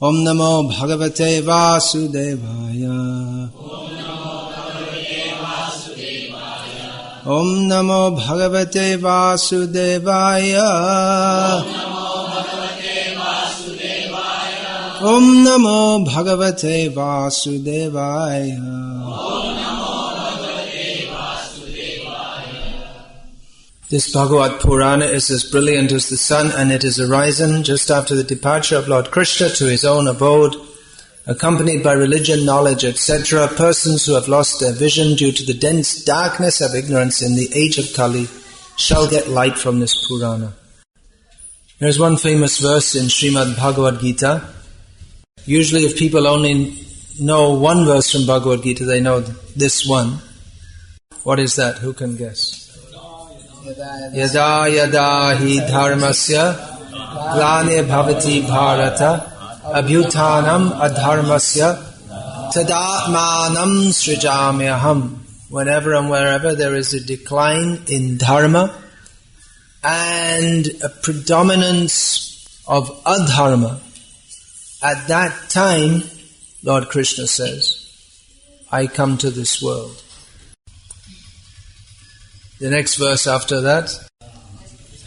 Om Namo Bhagavate Vasudevaya. Om Namo Bhagavate Vasudevaya. Om Namo Bhagavate Vasudevaya. This Bhagavad Purana is as brilliant as the sun, and it has arisen just after the departure of Lord Krishna to his own abode, accompanied by religion, knowledge, etc. Persons who have lost their vision due to the dense darkness of ignorance in the age of Kali shall get light from this Purana. There is one famous verse in Srimad Bhagavad-gita. Usually if people only know one verse from Bhagavad-gita, they know this one. What is that? Who can guess? Yada yada hi dharmasya glane bhavati bharata abhyutanam adharmasya tadatmanam srijamyaham. Whenever and wherever there is a decline in dharma and a predominance of adharma, at that time, Lord Krishna says, I come to this world. The next verse after that,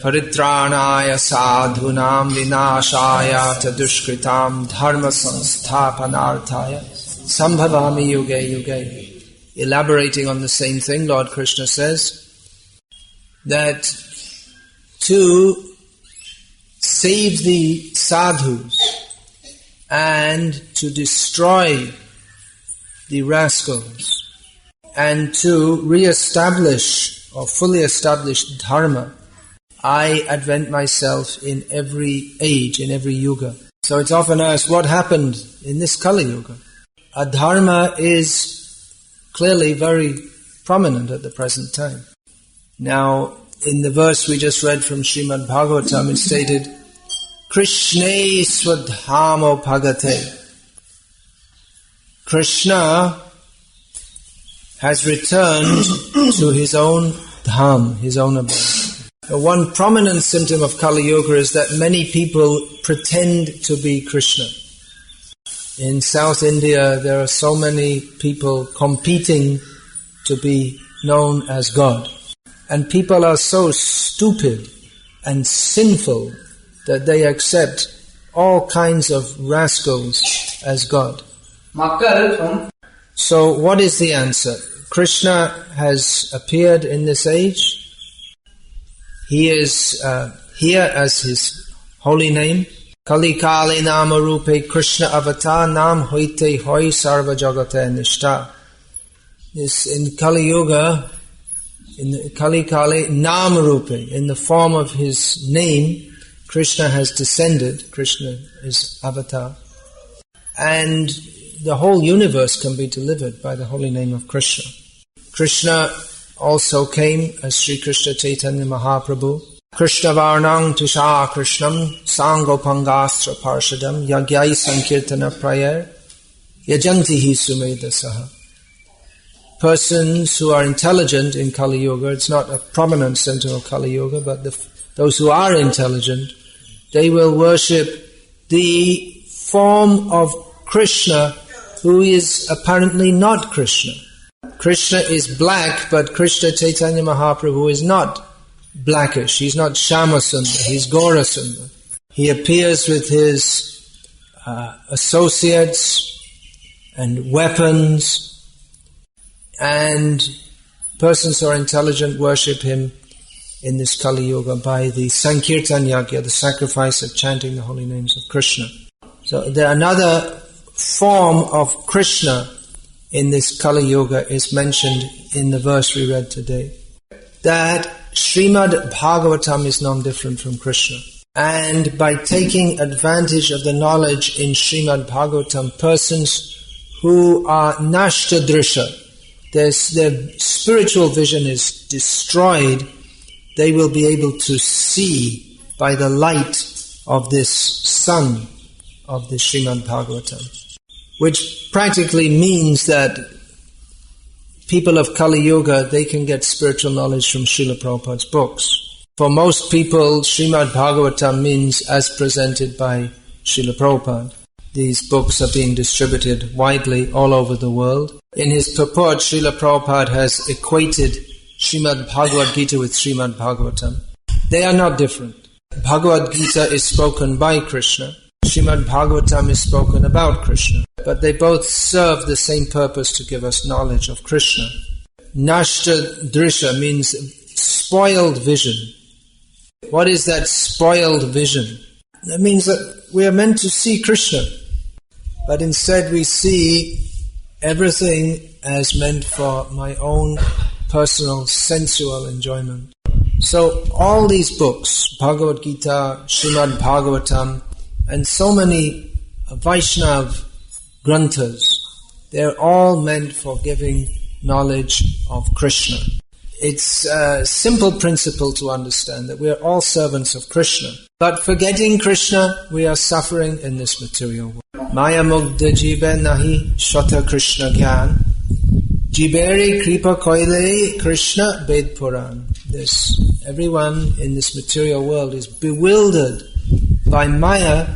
Paritranaya sadhunam vinashaya tadushkritam dharma samsthapanarthaya sambhavami yuge yuge. Elaborating on the same thing, Lord Krishna says that to save the sadhus and to destroy the rascals and to re-establish or fully established dharma, I advent myself in every age, in every yuga. So it's often asked, what happened in this Kali Yuga? Adharma is clearly very prominent at the present time. Now, in the verse we just read from Srimad Bhagavatam, it stated, Krishne swadhamo bhagate. Krishna has returned to his own dham, his own abode. One prominent symptom of Kali Yuga is that many people pretend to be Krishna. In South India, there are so many people competing to be known as God. And people are so stupid and sinful that they accept all kinds of rascals as God. So what is the answer? Krishna has appeared in this age. He is here as his holy name. Kali Kali Nama Rupe Krishna Avatar Nam Hoite Hoi Sarva Jagate Nishta. This in Kali Yuga, in Kali Kali Nama Rupe, in the form of his name, Krishna has descended. Krishna is Avatar. And the whole universe can be delivered by the holy name of Krishna. Krishna also came as Sri Krishna Chaitanya Mahaprabhu. Krishna Varnang Tusha Krishnam Sangopangastra Parshadam Yagyai Sankirtana Prayer Yajantihi Sumedasaha. Persons who are intelligent in Kali Yuga, it's not a prominent center of Kali Yuga, but those who are intelligent, they will worship the form of Krishna who is apparently not Krishna. Krishna is black, but Krishna Chaitanya Mahaprabhu is not blackish. He's not Shyamasundar, he's Gaurasundar. He appears with his associates and weapons, and persons who are intelligent worship him in this Kali Yuga by the Sankirtan Yagya, the sacrifice of chanting the holy names of Krishna. So another form of Krishna in this Kali Yuga is mentioned in the verse we read today. That Srimad Bhagavatam is no different from Krishna. And by taking advantage of the knowledge in Srimad Bhagavatam, persons who are nashtadrisha, their spiritual vision is destroyed, they will be able to see by the light of this sun of the Srimad Bhagavatam. Which practically means that people of Kali Yuga, they can get spiritual knowledge from Srila Prabhupada's books. For most people, Srimad Bhagavatam means as presented by Srila Prabhupada. these books are being distributed widely all over the world. In his purport, Srila Prabhupada has equated Srimad Bhagavad-gita with Srimad Bhagavatam. They are not different. Bhagavad-gita is spoken by Krishna. Srimad Bhagavatam is spoken about Krishna. But they both serve the same purpose to give us knowledge of Krishna. Nashta Drisha means spoiled vision. What is that spoiled vision? That means that we are meant to see Krishna, but instead we see everything as meant for my own personal sensual enjoyment. So all these books, Bhagavad-gita, Srimad Bhagavatam, and so many Vaishnav granthas, they're all meant for giving knowledge of Krishna. It's a simple principle to understand that we are all servants of Krishna. But forgetting Krishna, we are suffering in this material world. Maya mugdha jibe nahi shata Krishna gyan. Jiberi kripa koile Krishna ved puran. Everyone in this material world is bewildered by Maya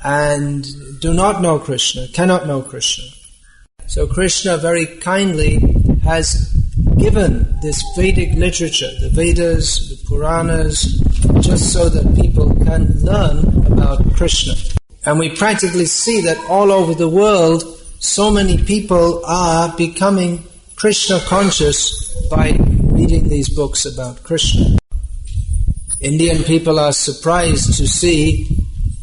and do not know Krishna, cannot know Krishna. So Krishna very kindly has given this Vedic literature, the Vedas, the Puranas, just so that people can learn about Krishna. And we practically see that all over the world, so many people are becoming Krishna conscious by reading these books about Krishna. Indian people are surprised to see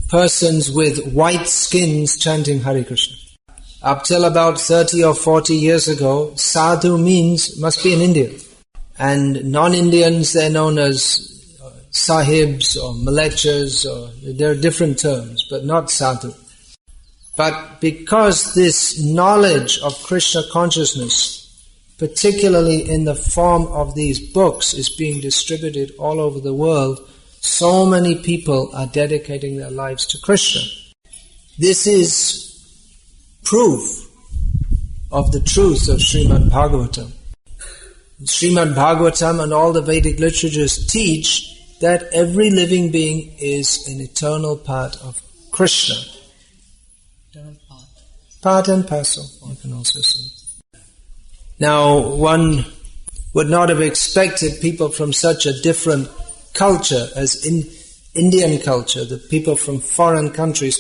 persons with white skins chanting Hare Krishna. Up till about 30 or 40 years ago, sadhu must be in India. And non-Indians, they're known as sahibs or malechas, or there are different terms, but not sadhu. But because this knowledge of Krishna consciousness, particularly in the form of these books, is being distributed all over the world, so many people are dedicating their lives to Krishna. This is proof of the truth of Srimad Bhagavatam. Srimad Bhagavatam and all the Vedic literatures teach that every living being is an eternal part of Krishna. Part and parcel, you can also say. Now, one would not have expected people from such a different culture as in Indian culture, the people from foreign countries,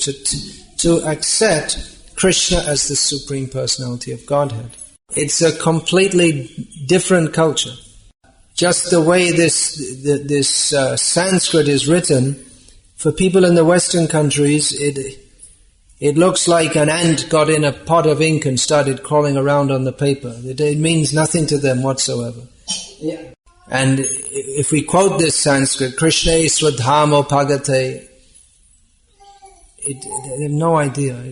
to accept Krishna as the Supreme Personality of Godhead. It's a completely different culture. Just the way this Sanskrit is written, for people in the Western countries, it looks like an ant got in a pot of ink and started crawling around on the paper. It means nothing to them whatsoever. Yeah. And if we quote this Sanskrit, Krishna Swadhamo Pagate, they have no idea.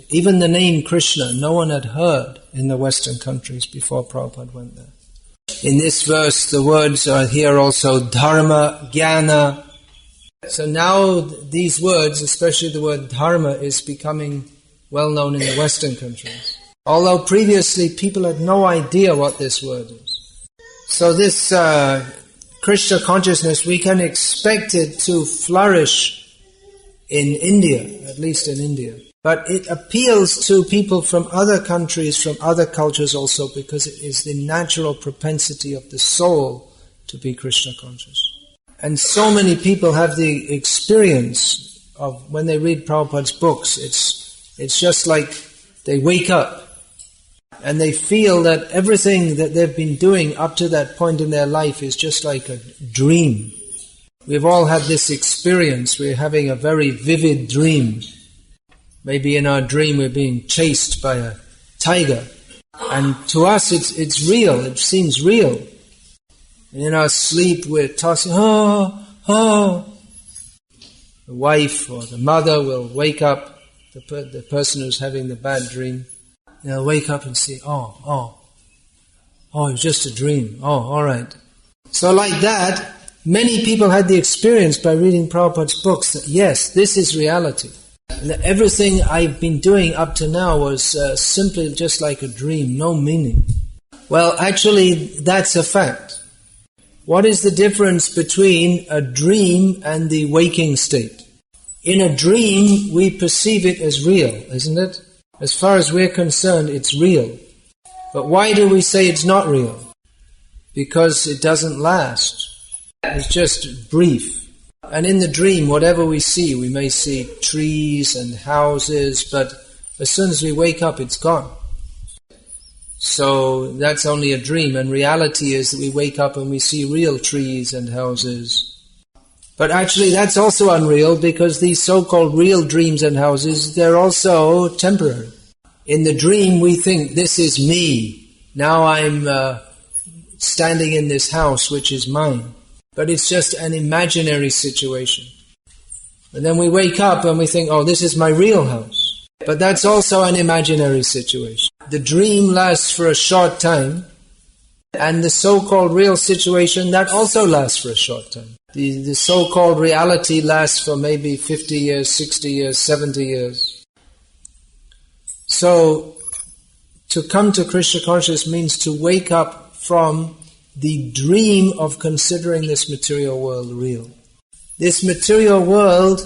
Even the name Krishna, no one had heard in the Western countries before Prabhupada went there. In this verse, the words are here also dharma, jnana. So now these words, especially the word dharma, is becoming well known in the Western countries. Although previously people had no idea what this word is. So this Krishna consciousness, we can expect it to flourish in India, at least in India. But it appeals to people from other countries, from other cultures also, because it is the natural propensity of the soul to be Krishna conscious. And so many people have the experience of when they read Prabhupada's books, it's just like they wake up and they feel that everything that they've been doing up to that point in their life is just like a dream. We've all had this experience. We're having a very vivid dream. Maybe in our dream we're being chased by a tiger. And to us it's real, it seems real. And in our sleep we're tossing, oh. The wife or the mother will wake up, the person who's having the bad dream. They'll wake up and say, oh, it's just a dream. Oh, all right. So like that, many people had the experience by reading Prabhupada's books that yes, this is reality. And that everything I've been doing up to now was simply just like a dream, no meaning. Well, actually, that's a fact. What is the difference between a dream and the waking state? In a dream, we perceive it as real, isn't it? As far as we're concerned, it's real. But why do we say it's not real? Because it doesn't last. It's just brief. And in the dream, whatever we see, we may see trees and houses, but as soon as we wake up, it's gone. So that's only a dream, and reality is that we wake up and we see real trees and houses. But actually that's also unreal, because these so-called real dreams and houses, they're also temporary. In the dream we think, this is me. Now I'm standing in this house which is mine. But it's just an imaginary situation. And then we wake up and we think, oh, this is my real house. But that's also an imaginary situation. The dream lasts for a short time, and the so-called real situation, that also lasts for a short time. The so-called reality lasts for maybe 50 years, 60 years, 70 years. So, to come to Krishna consciousness means to wake up from the dream of considering this material world real. This material world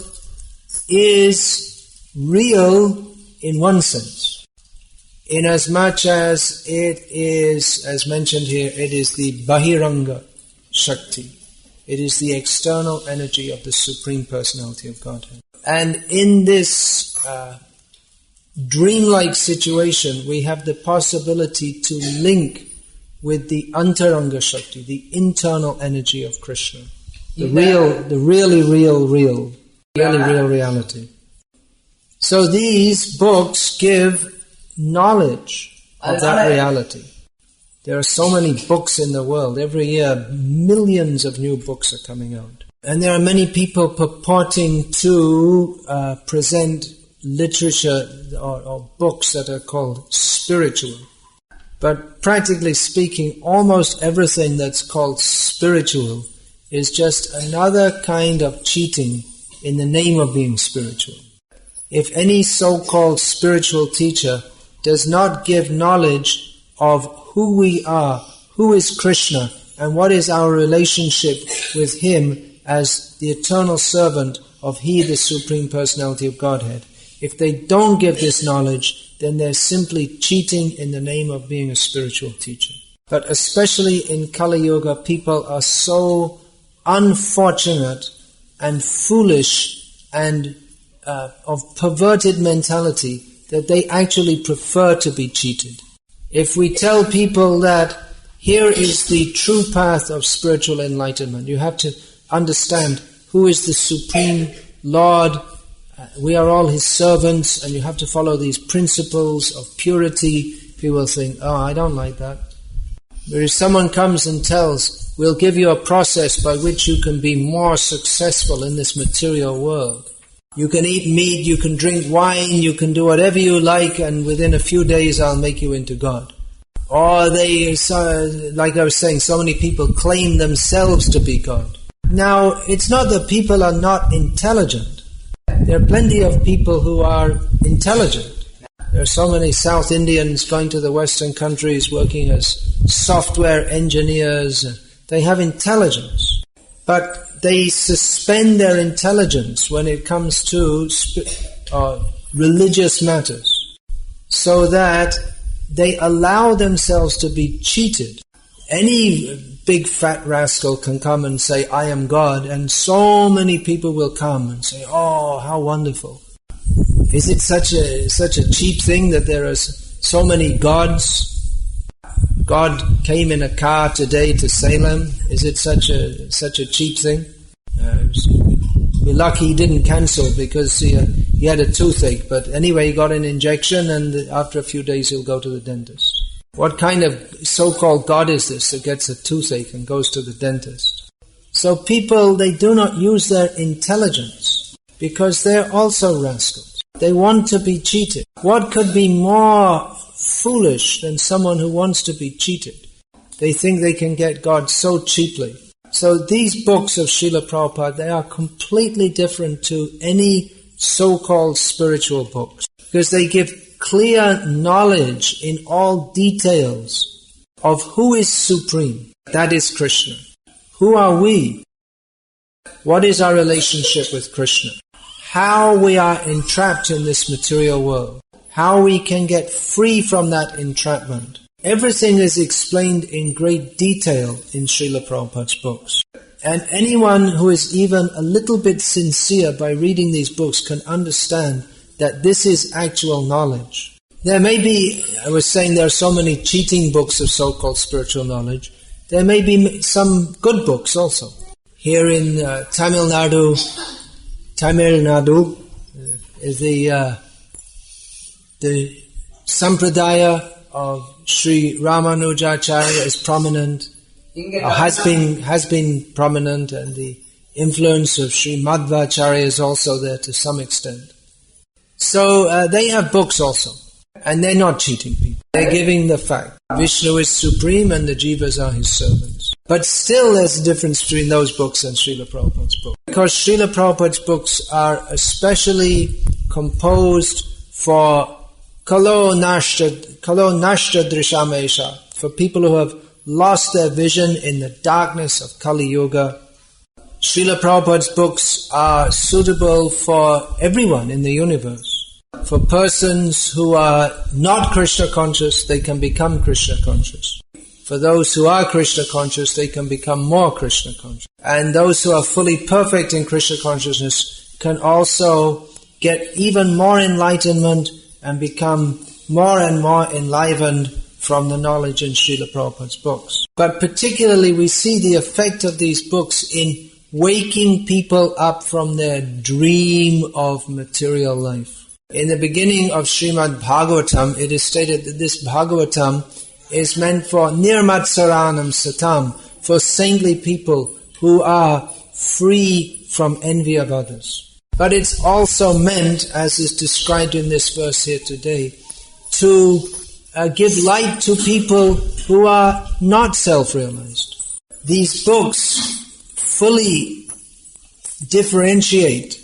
is real in one sense, inasmuch as it is, as mentioned here, it is the Bahiranga Shakti. It is the external energy of the Supreme Personality of Godhead. And in this dreamlike situation, we have the possibility to link with the Antaranga Shakti, the internal energy of Krishna. The really real reality. So these books give knowledge of that reality. There are so many books in the world. Every year, millions of new books are coming out. And there are many people purporting to present literature or books that are called spiritual. But practically speaking, almost everything that's called spiritual is just another kind of cheating in the name of being spiritual. If any so-called spiritual teacher does not give knowledge of who we are, who is Krishna, and what is our relationship with Him as the eternal servant of He, the Supreme Personality of Godhead, if they don't give this knowledge, then they're simply cheating in the name of being a spiritual teacher. But especially in Kali Yuga, people are so unfortunate and foolish and of perverted mentality that they actually prefer to be cheated. If we tell people that here is the true path of spiritual enlightenment, you have to understand who is the Supreme Lord. We are all His servants, and you have to follow these principles of purity. People think, oh, I don't like that. But if someone comes and tells, we'll give you a process by which you can be more successful in this material world. You can eat meat, you can drink wine, you can do whatever you like, and within a few days I'll make you into God. Or like I was saying, so many people claim themselves to be God. Now, it's not that people are not intelligent. There are plenty of people who are intelligent. There are so many South Indians going to the Western countries working as software engineers. They have intelligence. But they suspend their intelligence when it comes to religious matters, so that they allow themselves to be cheated. Any big fat rascal can come and say, I am God, and so many people will come and say, oh, how wonderful. Is it such a cheap thing that there are so many gods? God came in a car today to Salem. Is it such a cheap thing? We're lucky he didn't cancel because he had a toothache. But anyway, he got an injection, and after a few days he'll go to the dentist. What kind of so-called God is this that gets a toothache and goes to the dentist? So people, they do not use their intelligence because they're also rascals. They want to be cheated. What could be more foolish than someone who wants to be cheated? They think they can get God so cheaply. So these books of Srila Prabhupada, they are completely different to any so-called spiritual books, because they give clear knowledge in all details of who is supreme. That is Krishna. Who are we? What is our relationship with Krishna? how we are entrapped in this material world, how we can get free from that entrapment. Everything is explained in great detail in Srila Prabhupada's books. And anyone who is even a little bit sincere by reading these books can understand that this is actual knowledge. There may be, I was saying there are so many cheating books of so-called spiritual knowledge. There may be some good books also. Here in Tamil Nadu is the Sampradaya of Sri Ramanujacharya is prominent, has been prominent, and the influence of Sri Madhvacharya is also there to some extent. So they have books also, and they're not cheating people. They're giving the fact. Vishnu is supreme and the jivas are his servants. But still there's a difference between those books and Srila Prabhupada's book. Because Srila Prabhupada's books are especially composed for Kalo Nashta Drishamesha, for people who have lost their vision in the darkness of Kali Yuga. Srila Prabhupada's books are suitable for everyone in the universe. For persons who are not Krishna conscious, they can become Krishna conscious. For those who are Krishna conscious, they can become more Krishna conscious. And those who are fully perfect in Krishna consciousness can also get even more enlightenment and become more and more enlivened from the knowledge in Srila Prabhupada's books. But particularly we see the effect of these books in waking people up from their dream of material life. In the beginning of Srimad Bhagavatam, it is stated that this Bhagavatam is meant for nirmatsaranam satam, for saintly people who are free from envy of others. But it's also meant, as is described in this verse here today, to give light to people who are not self-realized. These books fully differentiate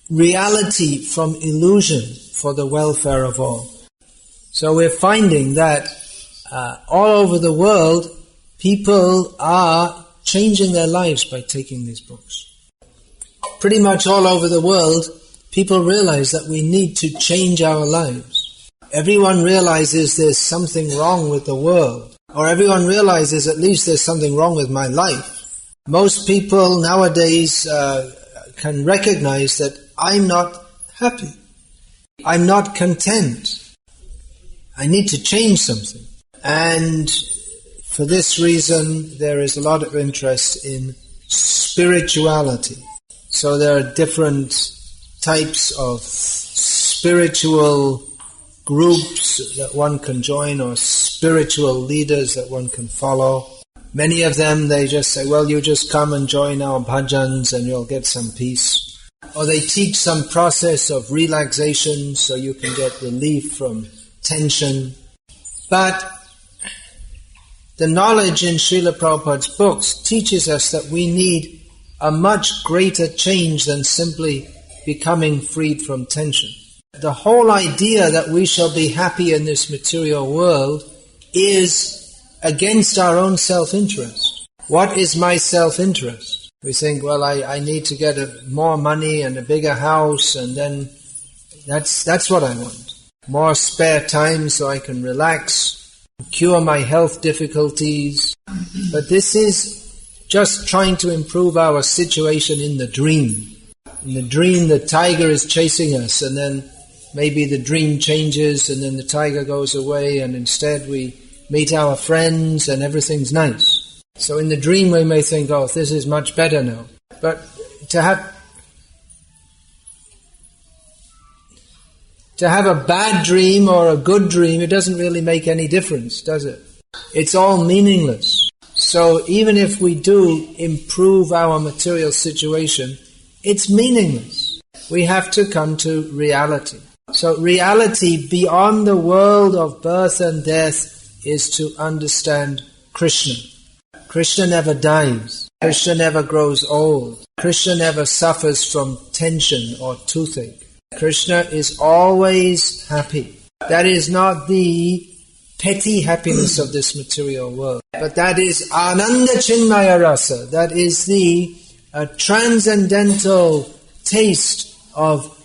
reality from illusion for the welfare of all. So we're finding that all over the world, people are changing their lives by taking these books. Pretty much all over the world, people realize that we need to change our lives. Everyone realizes there's something wrong with the world, or everyone realizes at least there's something wrong with my life. Most people nowadays can recognize that I'm not happy. I'm not content. I need to change something. And for this reason, there is a lot of interest in spirituality. So there are different types of spiritual groups that one can join, or spiritual leaders that one can follow. Many of them, they just say, well, you just come and join our bhajans and you'll get some peace. Or they teach some process of relaxation so you can get relief from tension. But the knowledge in Srila Prabhupada's books teaches us that we need a much greater change than simply becoming freed from tension. The whole idea that we shall be happy in this material world is against our own self-interest. What is my self-interest? We think, well, I need to get more money and a bigger house, and then that's what I want. More spare time so I can relax, cure my health difficulties. But this is just trying to improve our situation in the dream. In the dream, the tiger is chasing us, and then maybe the dream changes, and then the tiger goes away, and instead we meet our friends and everything's nice. So in the dream we may think, oh, this is much better now. But to have a bad dream or a good dream, it doesn't really make any difference, does it? It's all meaningless. So even if we do improve our material situation, it's meaningless. We have to come to reality. So reality beyond the world of birth and death is to understand Krishna. Krishna never dies. Krishna never grows old. Krishna never suffers from tension or toothache. Krishna is always happy. That is not the petty happiness of this material world, but that is Ananda Chinmaya Rasa. That is the transcendental taste of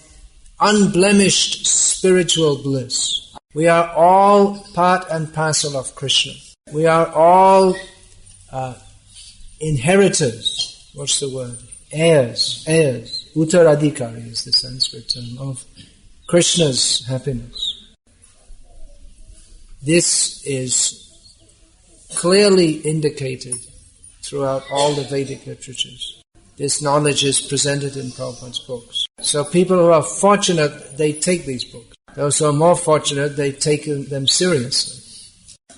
unblemished spiritual bliss. We are all part and parcel of Krishna. We are all inheritors. What's the word? Heirs. Uttaradhikari is the Sanskrit term of Krishna's happiness. This is clearly indicated throughout all the Vedic literatures. This knowledge is presented in Prabhupada's books. So people who are fortunate, they take these books. Those who are more fortunate, they take them seriously.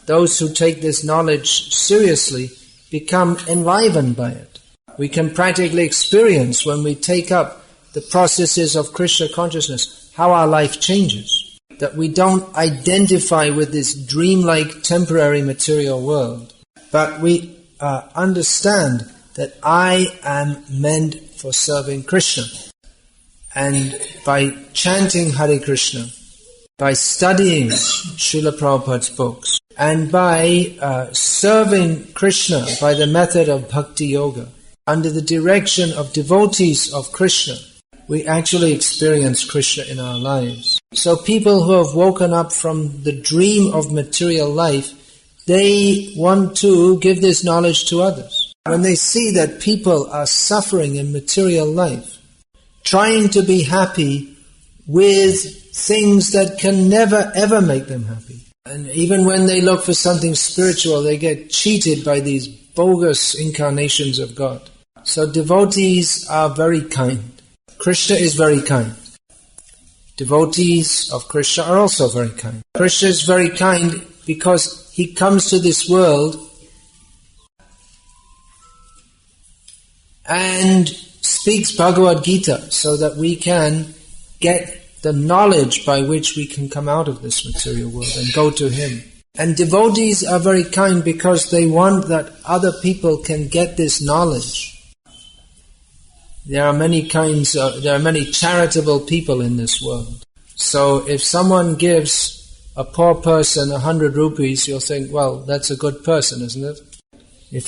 Those who take this knowledge seriously become enlivened by it. We can practically experience when we take up the processes of Krishna consciousness how our life changes. That we don't identify with this dreamlike temporary material world, but we understand that I am meant for serving Krishna. And by chanting Hare Krishna, by studying Srila Prabhupada's books, and by serving Krishna by the method of Bhakti Yoga, under the direction of devotees of Krishna, we actually experience Krishna in our lives. So people who have woken up from the dream of material life, they want to give this knowledge to others. When they see that people are suffering in material life, trying to be happy with things that can never ever make them happy. And even when they look for something spiritual, they get cheated by these bogus incarnations of God. So devotees are very kind. Krishna is very kind. Devotees of Krishna are also very kind. Krishna is very kind because he comes to this world and speaks Bhagavad-gita so that we can get the knowledge by which we can come out of this material world and go to him. And devotees are very kind because they want that other people can get this knowledge. There are many charitable people in this world. So if someone gives a poor person 100 rupees, you'll think, well, that's a good person, isn't it? If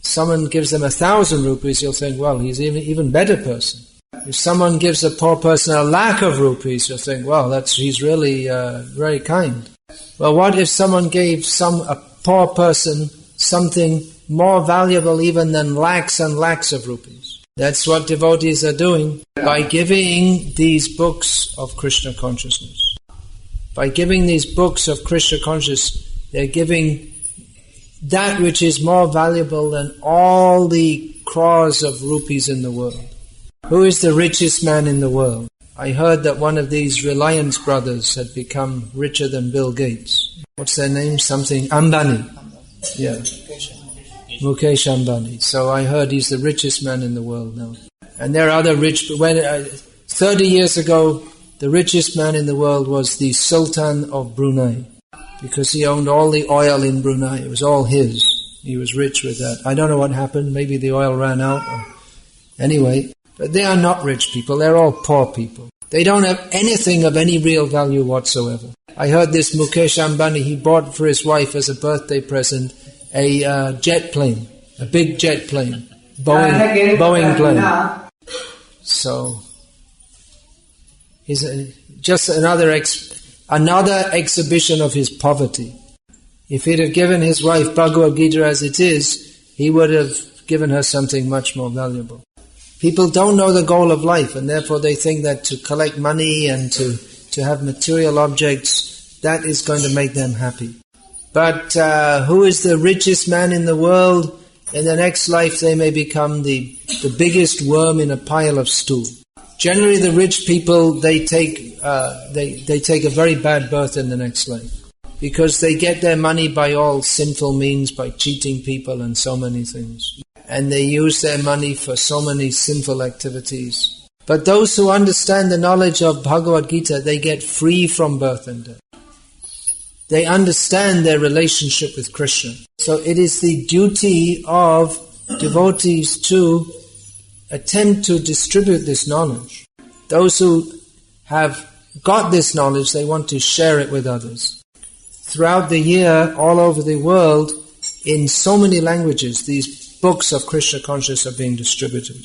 someone gives them 1,000 rupees, you'll think, well, he's an even better person. If someone gives a poor person 1,00,000 rupees, you'll think, well, he's really very kind. Well, what if someone gave a poor person something more valuable even than lakhs and lakhs of rupees? That's what devotees are doing by giving these books of Krishna consciousness. By giving these books of Krishna consciousness, they're giving that which is more valuable than all the crores of rupees in the world. Who is the richest man in the world? I heard that one of these Reliance brothers had become richer than Bill Gates. What's their name? Something Ambani. Yeah. Mukesh Ambani. So I heard he's the richest man in the world now. And there are other rich... 30 years ago, the richest man in the world was the Sultan of Brunei. Because he owned all the oil in Brunei. It was all his. He was rich with that. I don't know what happened. Maybe the oil ran out. Anyway, but they are not rich people. They're all poor people. They don't have anything of any real value whatsoever. I heard this Mukesh Ambani, he bought for his wife as a birthday present a jet plane, a big jet plane, Boeing plane. So, he's just another exhibition of his poverty. If he'd have given his wife Bhagavad-gita as it is, he would have given her something much more valuable. People don't know the goal of life, and therefore they think that to collect money and to have material objects, that is going to make them happy. But who is the richest man in the world? In the next life they may become the biggest worm in a pile of stew. Generally the rich people, they take a very bad birth in the next life. Because they get their money by all sinful means, by cheating people and so many things. And they use their money for so many sinful activities. But those who understand the knowledge of Bhagavad-gita, they get free from birth and death. They understand their relationship with Krishna. So it is the duty of devotees to attempt to distribute this knowledge. Those who have got this knowledge, they want to share it with others. Throughout the year, all over the world, in so many languages, these books of Krishna consciousness are being distributed.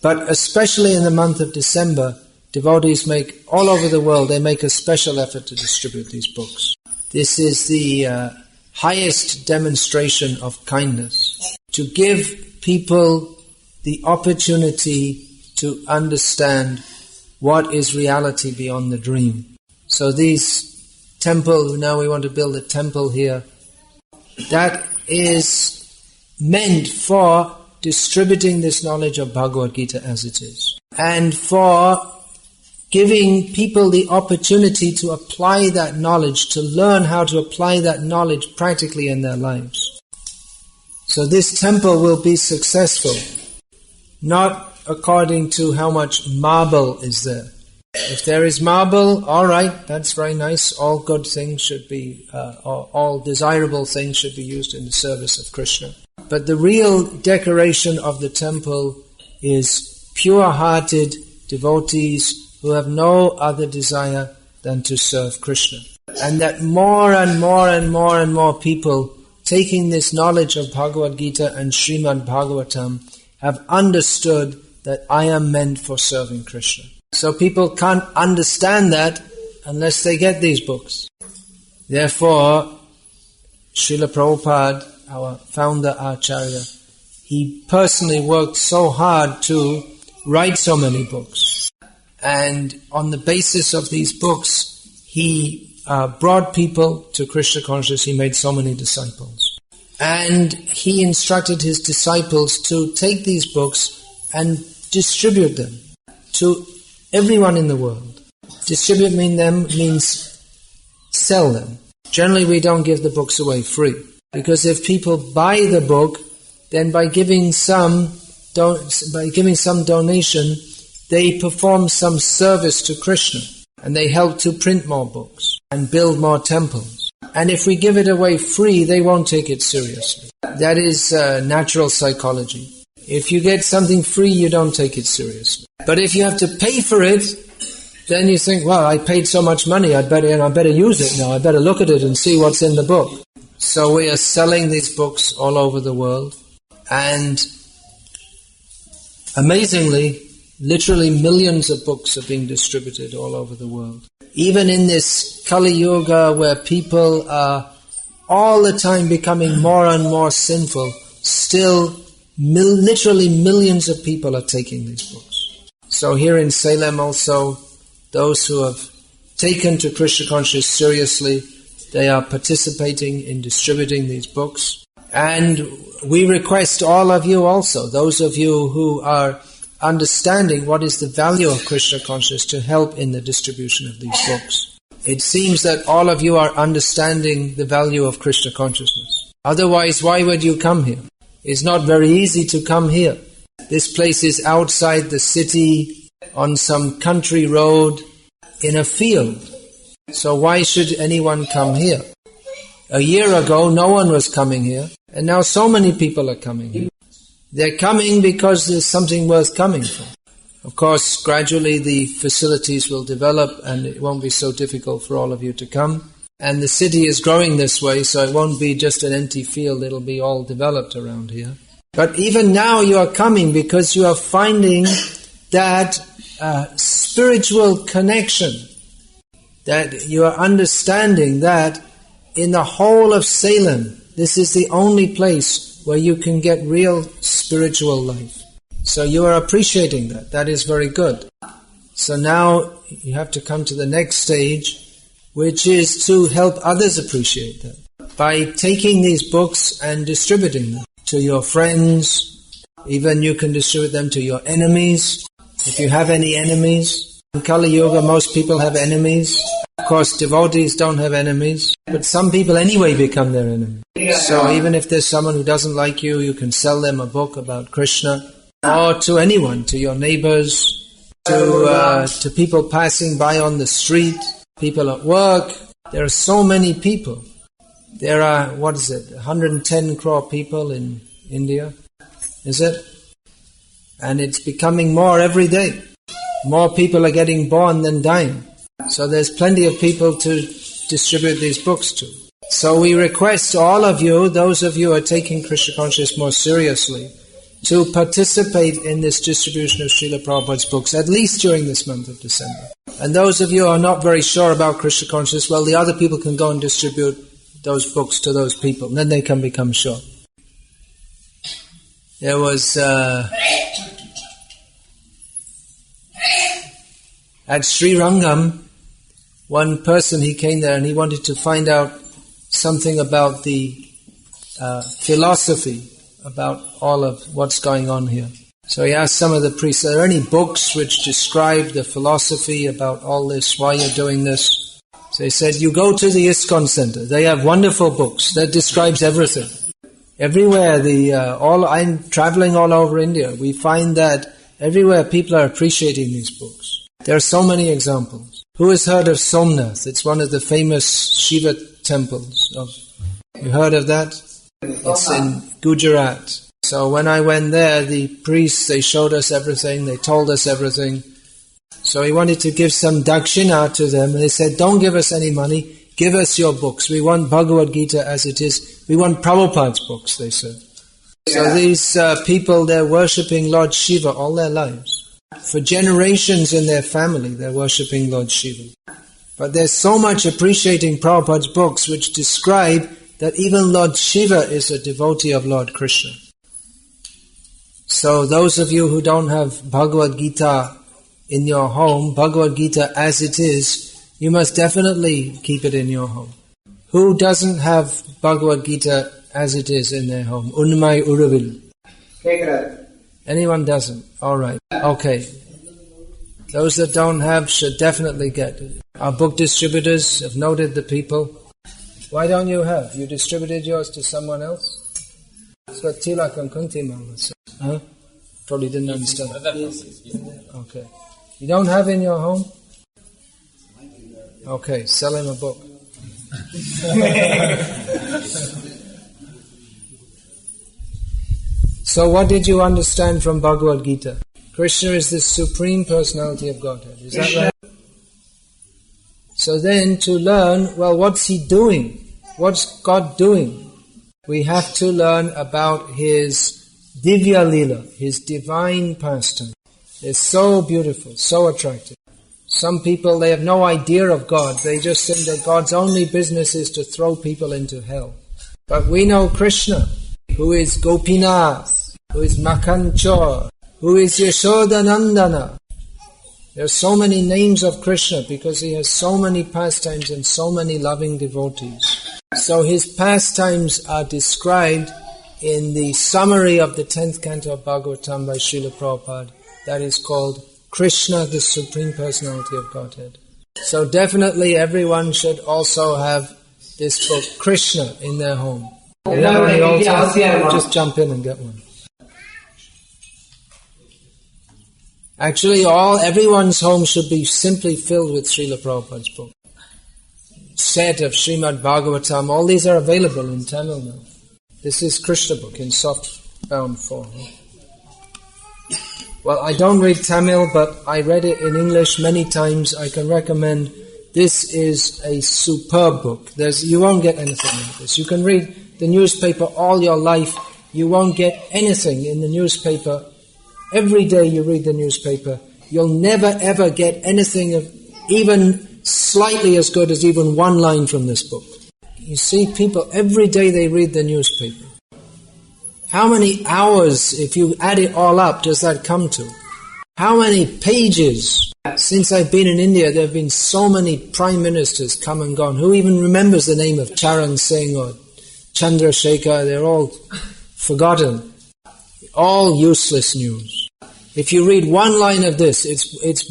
But especially in the month of December, devotees all over the world, they make a special effort to distribute these books. This is the highest demonstration of kindness, to give people the opportunity to understand what is reality beyond the dream. So these temple, now we want to build a temple here, that is meant for distributing this knowledge of Bhagavad-gita as it is, and for giving people the opportunity to apply that knowledge, to learn how to apply that knowledge practically in their lives. So this temple will be successful, not according to how much marble is there. If there is marble, all right, that's very nice. All good things should be, all desirable things should be used in the service of Krishna. But the real decoration of the temple is pure-hearted devotees who have no other desire than to serve Krishna. And that more and more and more and more people taking this knowledge of Bhagavad-gita and Srimad Bhagavatam have understood that I am meant for serving Krishna. So people can't understand that unless they get these books. Therefore, Srila Prabhupada, our founder Acharya, he personally worked so hard to write so many books. And on the basis of these books, he brought people to Krishna consciousness. He made so many disciples. And he instructed his disciples to take these books and distribute them to everyone in the world. Distribute means sell them. Generally we don't give the books away free, because if people buy the book, then by giving some donation, they perform some service to Krishna, and they help to print more books and build more temples. And if we give it away free, they won't take it seriously. That is natural psychology. If you get something free, you don't take it seriously. But if you have to pay for it, then you think, well, I paid so much money, I better use it now. I better look at it and see what's in the book. So we are selling these books all over the world. And amazingly, literally millions of books are being distributed all over the world. Even in this Kali Yuga where people are all the time becoming more and more sinful, still literally millions of people are taking these books. So here in Salem also, those who have taken to Krishna consciousness seriously, they are participating in distributing these books. And we request all of you also, those of you who are understanding what is the value of Krishna consciousness, to help in the distribution of these books. It seems that all of you are understanding the value of Krishna consciousness. Otherwise, why would you come here? It's not very easy to come here. This place is outside the city, on some country road, in a field. So why should anyone come here? A year ago, no one was coming here, and now so many people are coming here. They're coming because there's something worth coming for. Of course, gradually the facilities will develop and it won't be so difficult for all of you to come. And the city is growing this way, so it won't be just an empty field, it'll be all developed around here. But even now you are coming because you are finding that spiritual connection, that you are understanding that in the whole of Salem, this is the only place where you can get real spiritual life. So you are appreciating that. That is very good. So now you have to come to the next stage, which is to help others appreciate that by taking these books and distributing them to your friends. Even you can distribute them to your enemies, if you have any enemies. In Kali Yuga, most people have enemies. Of course, devotees don't have enemies, but some people anyway become their enemy. So even if there's someone who doesn't like you, you can sell them a book about Krishna, or to anyone, to your neighbors, to people passing by on the street, people at work. There are so many people. There are, 110 crore people in India, is it? And it's becoming more every day. More people are getting born than dying. So there's plenty of people to distribute these books to. So we request all of you, those of you who are taking Krishna consciousness more seriously, to participate in this distribution of Srila Prabhupada's books, at least during this month of December. And those of you who are not very sure about Krishna consciousness, well, the other people can go and distribute those books to those people, and then they can become sure. There was, at Sri Rangam, one person, he came there and he wanted to find out something about the philosophy, about all of what's going on here. So he asked some of the priests, are there any books which describe the philosophy about all this, why you're doing this? So he said, you go to the ISKCON Center. They have wonderful books that describes everything. Everywhere, I'm traveling all over India. We find that everywhere people are appreciating these books. There are so many examples. Who has heard of Somnath? It's one of the famous Shiva temples. You heard of that? It's in Gujarat. So when I went there, the priests, they showed us everything, they told us everything. So he wanted to give some dakshina to them, and they said, don't give us any money, give us your books. We want Bhagavad-gita as it is. We want Prabhupada's books, they said. So these people, they're worshipping Lord Shiva all their lives. For generations in their family, they're worshipping Lord Shiva. But there's so much appreciating Prabhupada's books which describe that even Lord Shiva is a devotee of Lord Krishna. So those of you who don't have Bhagavad-gita in your home, Bhagavad-gita as it is, you must definitely keep it in your home. Who doesn't have Bhagavad-gita as it is in their home? Unmai Uravil. Anyone doesn't? Alright. Okay. Those that don't have should definitely get it. Our book distributors have noted the people. Why don't you have? You distributed yours to someone else? That's what Tilak and Kunti Mama said. Huh? Probably didn't understand. Okay. You don't have in your home? Okay, sell him a book. So what did you understand from Bhagavad-gita? Krishna is the Supreme Personality of Godhead. Is that right? So then to learn, well, what's He doing? What's God doing? We have to learn about His Divya Lila, His divine pastime. It's so beautiful, so attractive. Some people, they have no idea of God. They just think that God's only business is to throw people into hell. But we know Krishna, who is Gopinath, who is Makanchor, who is Yashodanandana. There are so many names of Krishna because He has so many pastimes and so many loving devotees. So His pastimes are described in the summary of the 10th canto of Bhagavatam by Srila Prabhupada. That is called Krishna, the Supreme Personality of Godhead. So definitely everyone should also have this book, Krishna, in their home. Just jump in and get one. Actually, everyone's home should be simply filled with Srila Prabhupada's book. Set of Srimad Bhagavatam, all these are available in Tamil now. This is Krishna book in soft-bound form. Well, I don't read Tamil, but I read it in English many times. I can recommend. This is a superb book. You won't get anything like this. You can read the newspaper all your life. You won't get anything in the newspaper. Every day you read the newspaper. You'll never ever get anything of even slightly as good as even one line from this book. You see people, every day they read the newspaper. How many hours, if you add it all up, does that come to? How many pages? Since I've been in India, there have been so many prime ministers come and gone. Who even remembers the name of Charan Singh or Chandrasekhar? They're all forgotten. All useless news. If you read one line of this, it's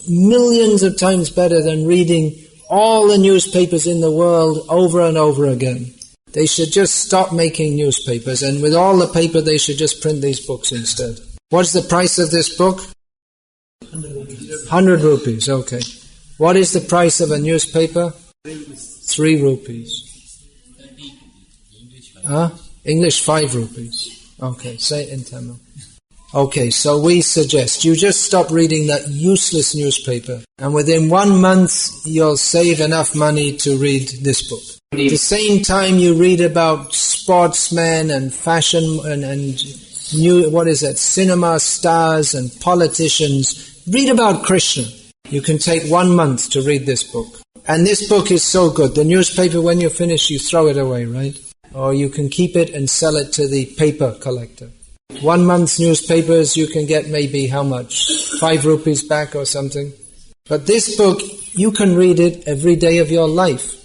millions of times better than reading all the newspapers in the world over and over again. They should just stop making newspapers, and with all the paper they should just print these books instead. What's the price of this book? 100 rupees, okay. What is the price of a newspaper? 3 rupees. English 5 rupees. Okay, say it in Tamil. Okay, so we suggest you just stop reading that useless newspaper, and within 1 month you'll save enough money to read this book. At the same time you read about sportsmen and fashion and cinema stars and politicians. Read about Krishna. You can take 1 month to read this book. And this book is so good. The newspaper, when you finish, you throw it away, right? Or you can keep it and sell it to the paper collector. 1 month's newspapers, you can get maybe how much? 5 rupees back or something. But this book, you can read it every day of your life.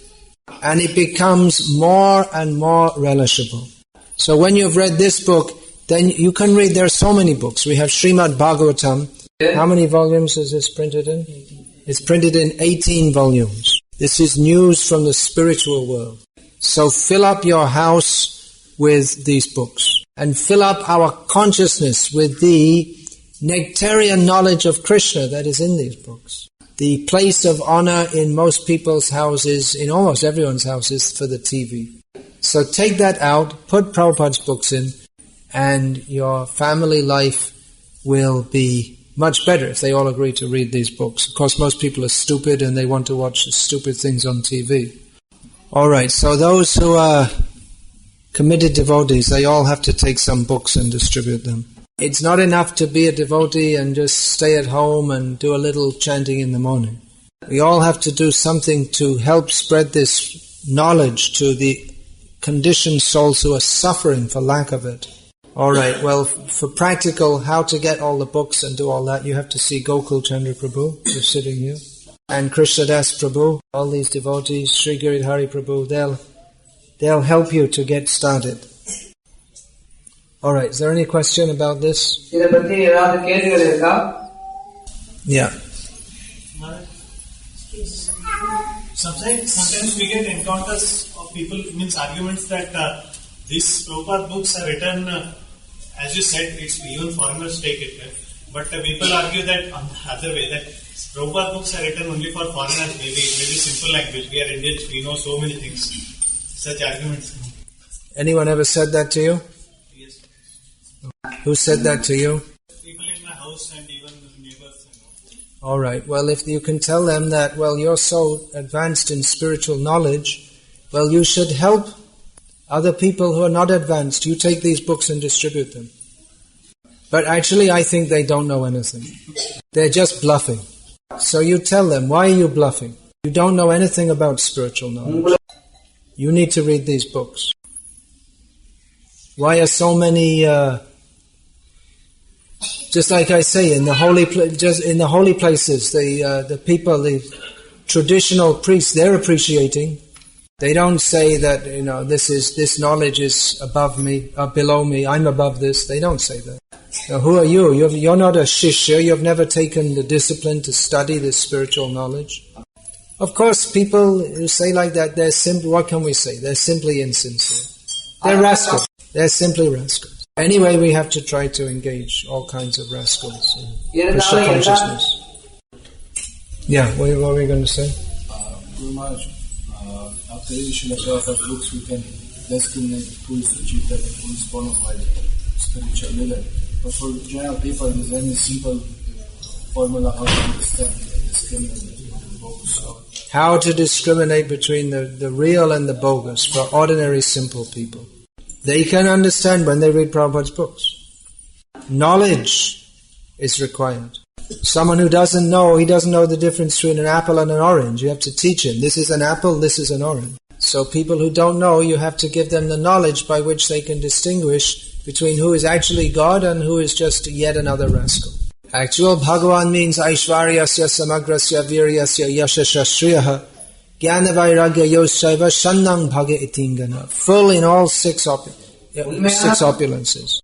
And it becomes more and more relishable. So when you've read this book, then you can read, there are so many books. We have Srimad Bhagavatam. How many volumes is this printed in? It's printed in 18 volumes. This is news from the spiritual world. So fill up your house with these books. And fill up our consciousness with the nectarian knowledge of Krishna that is in these books. The place of honor in most people's houses, in almost everyone's houses, for the TV. So take that out, put Prabhupada's books in, and your family life will be much better if they all agree to read these books. Of course, most people are stupid and they want to watch stupid things on TV. Alright, so those who are committed devotees, they all have to take some books and distribute them. It's not enough to be a devotee and just stay at home and do a little chanting in the morning. We all have to do something to help spread this knowledge to the conditioned souls who are suffering for lack of it. Alright, well, for practical, how to get all the books and do all that, you have to see Gokul Chandra Prabhu, who's sitting here, and Krishnadas Prabhu, all these devotees, Sri Giridhari Prabhu, they'll help you to get started. Alright, is there any question about this? Yeah. Sometimes we get encounters of people, means arguments that these Prabhupada books are written, as you said, it's even foreigners take it. But people argue that on the other way, that Prabhupada books are written only for foreigners, maybe simple language. We are Indians, we know so many things. Such arguments. Anyone ever said that to you? Yes. Who said that to you? People in my house and even neighbors. All right. Well, if you can tell them that, well, you're so advanced in spiritual knowledge, well, you should help other people who are not advanced. You take these books and distribute them. But actually, I think they don't know anything. They're just bluffing. So you tell them, why are you bluffing? You don't know anything about spiritual knowledge. You need to read these books. Why are so many, just like I say, in the holy places, the people, the traditional priests, they're appreciating. They don't say that, this knowledge is above me, or below me, I'm above this. They don't say that. Now, who are you? You're not a shishya. You've never taken the discipline to study this spiritual knowledge. Of course, people who say like that, they're simply, what can we say? They're simply insincere. They're rascals. They're simply rascals. Anyway, we have to try to engage all kinds of rascals in Krishna consciousness. Yeah, what were we going to say? Guru Maharaj, after reading of books, we can discriminate who is achieved and who is bona fide spiritual leader. But for general people, is there any simple formula how to understand discriminate between books? How to discriminate between the real and the bogus for ordinary simple people. They can understand when they read Prabhupada's books. Knowledge is required. Someone who doesn't know, he doesn't know the difference between an apple and an orange. You have to teach him, this is an apple, this is an orange. So people who don't know, you have to give them the knowledge by which they can distinguish between who is actually God and who is just yet another rascal. Actual Bhagavan means Aishvaryasya Samagrasya Viryasya Yashashasriyaha Jnana Vairagya Yoshaiva Shannang Bhaga Itingana. Full in all six opulences.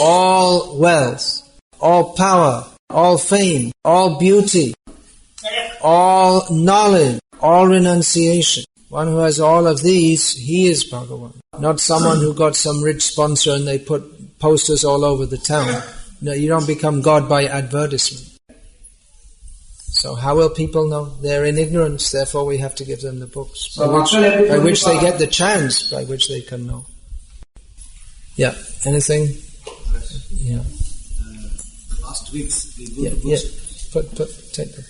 All wealth, all power, all fame, all beauty, all knowledge, all renunciation. One who has all of these, he is Bhagavan. Not someone who got some rich sponsor and they put posters all over the town. No, you don't become God by advertisement. So how will people know? They're in ignorance, therefore we have to give them the books, by which they get the chance by which they can know. Yeah, anything? Yeah. Last week's we go to books. Take them.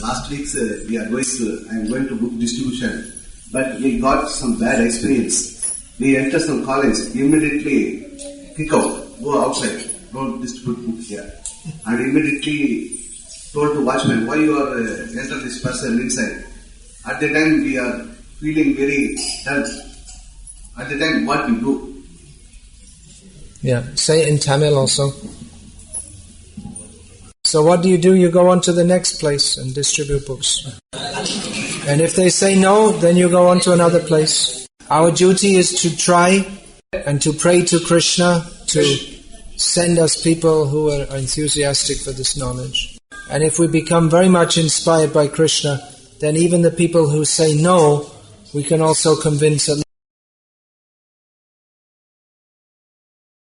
Last week's I'm going to book distribution, but we got some bad experience. we enter some college, immediately kick out, go outside, don't distribute books here. And immediately told to watchman, why you are enter this person inside? At the time we are feeling very dull. At the time what we do? Yeah, say it in Tamil also. So what do? You go on to the next place and distribute books. And if they say no, then you go on to another place. Our duty is to try and to pray to Krishna to send us people who are enthusiastic for this knowledge. And if we become very much inspired by Krishna, then even the people who say no, we can also convince at